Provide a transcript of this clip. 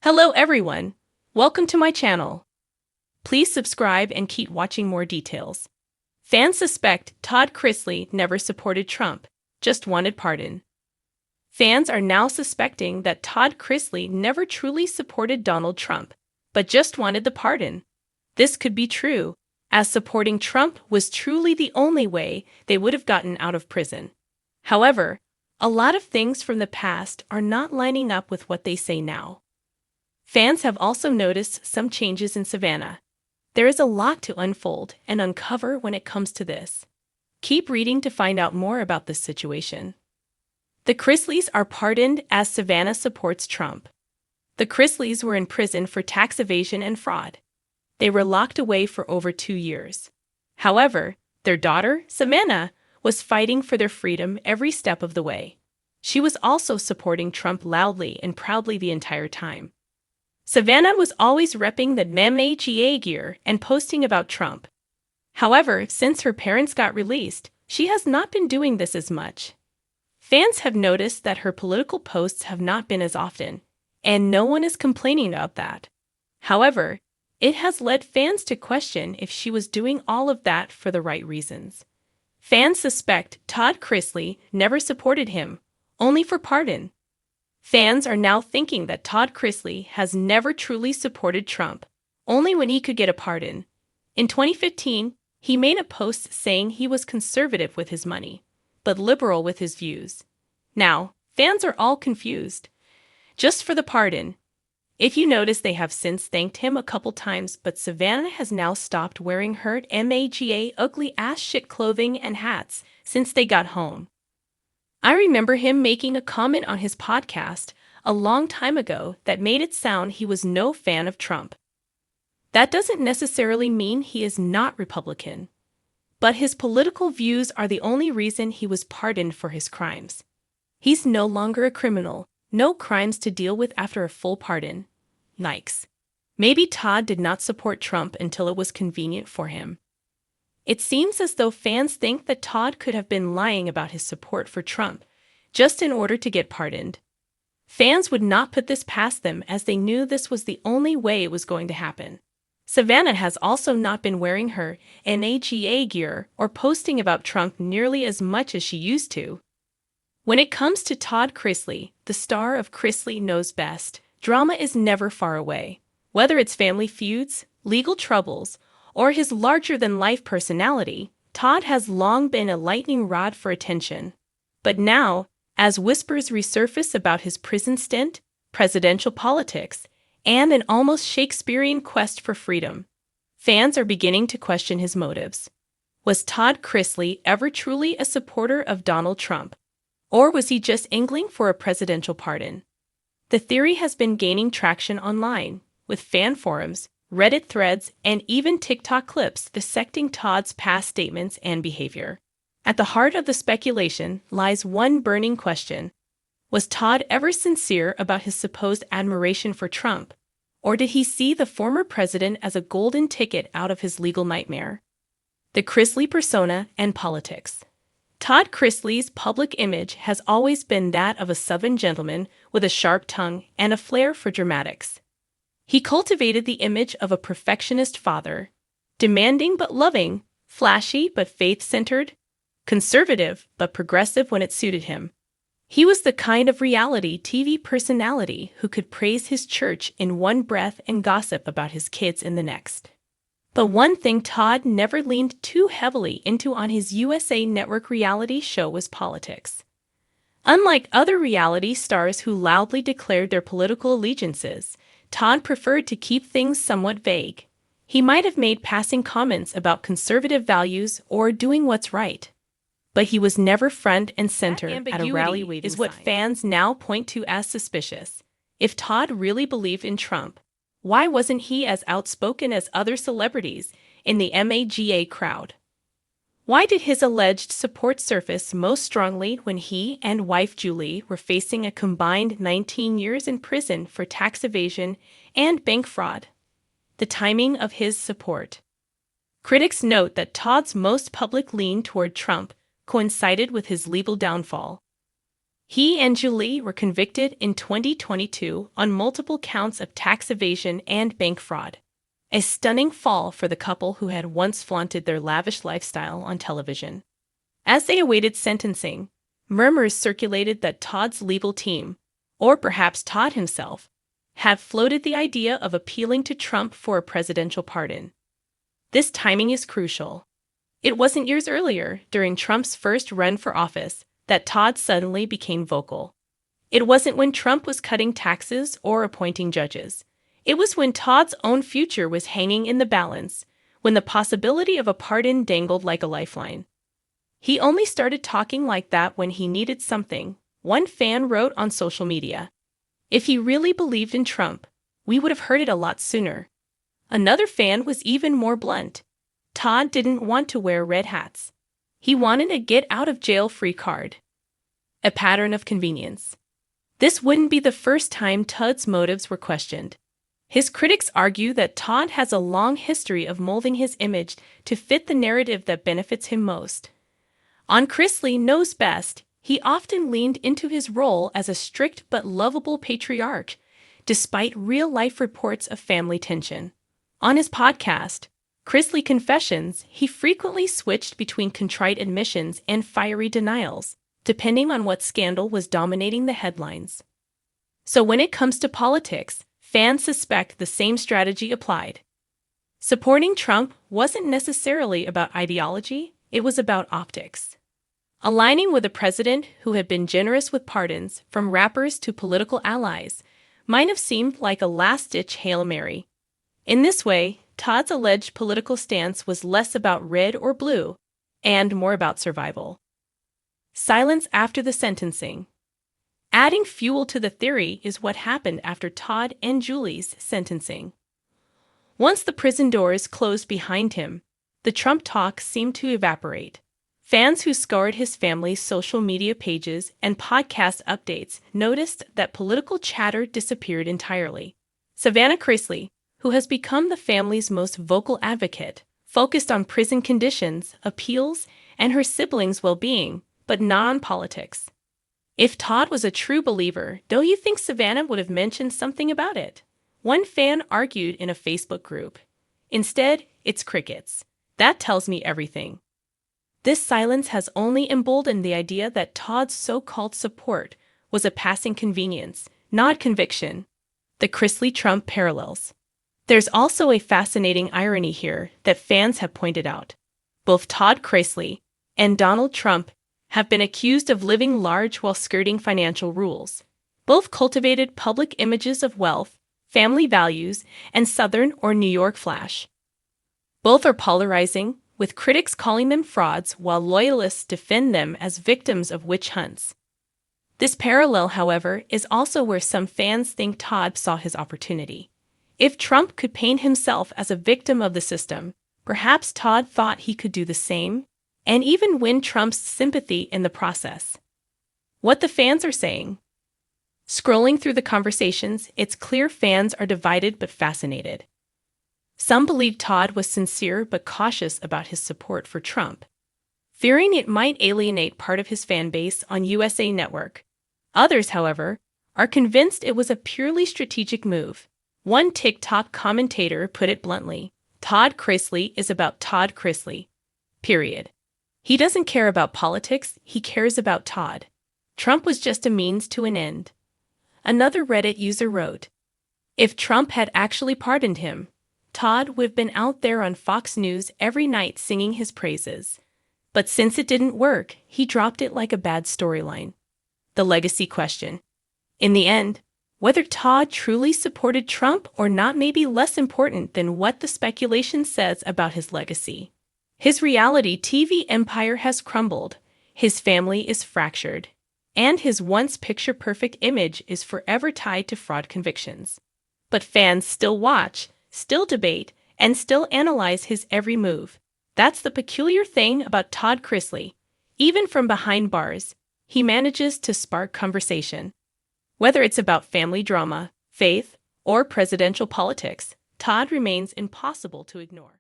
Hello everyone! Welcome to my channel. Please subscribe and keep watching more details. Fans suspect Todd Chrisley never supported Trump, just wanted pardon. Fans are now suspecting that Todd Chrisley never truly supported Donald Trump, but just wanted the pardon. This could be true, as supporting Trump was truly the only way they would have gotten out of prison. However, a lot of things from the past are not lining up with what they say now. Fans have also noticed some changes in Savannah. There is a lot to unfold and uncover when it comes to this. Keep reading to find out more about this situation. The Chrisleys are pardoned as Savannah supports Trump. The Chrisleys were in prison for tax evasion and fraud. They were locked away for over 2 years. However, their daughter, Savannah, was fighting for their freedom every step of the way. She was also supporting Trump loudly and proudly the entire time. Savannah was always repping the MAGA gear and posting about Trump. However, since her parents got released, she has not been doing this as much. Fans have noticed that her political posts have not been as often, and no one is complaining about that. However, it has led fans to question if she was doing all of that for the right reasons. Fans suspect Todd Chrisley never supported him, only for pardon. Fans are now thinking that Todd Chrisley has never truly supported Trump, only when he could get a pardon. In 2015, he made a post saying he was conservative with his money, but liberal with his views. Now, fans are all confused. Just for the pardon. If you notice, they have since thanked him a couple times, but Savannah has now stopped wearing her MAGA ugly ass shit clothing and hats since they got home. I remember him making a comment on his podcast a long time ago that made it sound he was no fan of Trump. That doesn't necessarily mean he is not Republican, but his political views are the only reason he was pardoned for his crimes. He's no longer a criminal, no crimes to deal with after a full pardon. Yikes. Maybe Todd did not support Trump until it was convenient for him. It seems as though fans think that Todd could have been lying about his support for Trump, just in order to get pardoned. Fans would not put this past them as they knew this was the only way it was going to happen. Savannah has also not been wearing her MAGA gear or posting about Trump nearly as much as she used to. When it comes to Todd Chrisley, the star of Chrisley Knows Best, drama is never far away. Whether it's family feuds, legal troubles, or his larger-than-life personality, Todd has long been a lightning rod for attention. But now, as whispers resurface about his prison stint, presidential politics, and an almost Shakespearean quest for freedom, fans are beginning to question his motives. Was Todd Chrisley ever truly a supporter of Donald Trump? Or was he just angling for a presidential pardon? The theory has been gaining traction online, with fan forums, Reddit threads, and even TikTok clips dissecting Todd's past statements and behavior. At the heart of the speculation lies one burning question. Was Todd ever sincere about his supposed admiration for Trump? Or did he see the former president as a golden ticket out of his legal nightmare? The Chrisley persona and politics. Todd Chrisley's public image has always been that of a Southern gentleman with a sharp tongue and a flair for dramatics. He cultivated the image of a perfectionist father, demanding but loving, flashy but faith-centered, conservative but progressive when it suited him. He was the kind of reality TV personality who could praise his church in one breath and gossip about his kids in the next. But one thing Todd never leaned too heavily into on his USA Network reality show was politics. Unlike other reality stars who loudly declared their political allegiances, Todd preferred to keep things somewhat vague. He might have made passing comments about conservative values or doing what's right. But he was never front and center at a rally waiting is what fans now point to as suspicious. If Todd really believed in Trump, why wasn't he as outspoken as other celebrities in the MAGA crowd? Why did his alleged support surface most strongly when he and wife Julie were facing a combined 19 years in prison for tax evasion and bank fraud? The timing of his support. Critics note that Todd's most public lean toward Trump coincided with his legal downfall. He and Julie were convicted in 2022 on multiple counts of tax evasion and bank fraud, a stunning fall for the couple who had once flaunted their lavish lifestyle on television. As they awaited sentencing, murmurs circulated that Todd's legal team, or perhaps Todd himself, had floated the idea of appealing to Trump for a presidential pardon. This timing is crucial. It wasn't years earlier, during Trump's first run for office, that Todd suddenly became vocal. It wasn't when Trump was cutting taxes or appointing judges. It was when Todd's own future was hanging in the balance, when the possibility of a pardon dangled like a lifeline. He only started talking like that when he needed something, one fan wrote on social media. If he really believed in Trump, we would have heard it a lot sooner. Another fan was even more blunt. Todd didn't want to wear red hats. He wanted a get-out-of-jail-free card. A pattern of convenience. This wouldn't be the first time Todd's motives were questioned. His critics argue that Todd has a long history of molding his image to fit the narrative that benefits him most. On Chrisley Knows Best, he often leaned into his role as a strict but lovable patriarch, despite real-life reports of family tension. On his podcast, Chrisley Confessions, he frequently switched between contrite admissions and fiery denials, depending on what scandal was dominating the headlines. So when it comes to politics, fans suspect the same strategy applied. Supporting Trump wasn't necessarily about ideology, it was about optics. Aligning with a president who had been generous with pardons, from rappers to political allies, might have seemed like a last-ditch Hail Mary. In this way, Todd's alleged political stance was less about red or blue, and more about survival. Silence after the sentencing. Adding fuel to the theory is what happened after Todd and Julie's sentencing. Once the prison doors closed behind him, the Trump talk seemed to evaporate. Fans who scoured his family's social media pages and podcast updates noticed that political chatter disappeared entirely. Savannah Chrisley, who has become the family's most vocal advocate, focused on prison conditions, appeals, and her siblings' well-being, but not on politics. If Todd was a true believer, don't you think Savannah would have mentioned something about it? One fan argued in a Facebook group. Instead, it's crickets. That tells me everything. This silence has only emboldened the idea that Todd's so-called support was a passing convenience, not conviction. The Chrisley-Trump parallels. There's also a fascinating irony here that fans have pointed out. Both Todd Chrisley and Donald Trump have been accused of living large while skirting financial rules. Both cultivated public images of wealth, family values, and Southern or New York flash. Both are polarizing, with critics calling them frauds while loyalists defend them as victims of witch hunts. This parallel, however, is also where some fans think Todd saw his opportunity. If Trump could paint himself as a victim of the system, perhaps Todd thought he could do the same, and even win Trump's sympathy in the process. What the fans are saying. Scrolling through the conversations, it's clear fans are divided but fascinated. Some believe Todd was sincere but cautious about his support for Trump, fearing it might alienate part of his fan base on USA Network. Others, however, are convinced it was a purely strategic move. One TikTok commentator put it bluntly, Todd Chrisley is about Todd Chrisley. Period. He doesn't care about politics, he cares about Todd. Trump was just a means to an end. Another Reddit user wrote, if Trump had actually pardoned him, Todd would have been out there on Fox News every night singing his praises. But since it didn't work, he dropped it like a bad storyline. The legacy question. In the end, whether Todd truly supported Trump or not may be less important than what the speculation says about his legacy. His reality TV empire has crumbled, his family is fractured, and his once picture-perfect image is forever tied to fraud convictions. But fans still watch, still debate, and still analyze his every move. That's the peculiar thing about Todd Chrisley. Even from behind bars, he manages to spark conversation. Whether it's about family drama, faith, or presidential politics, Todd remains impossible to ignore.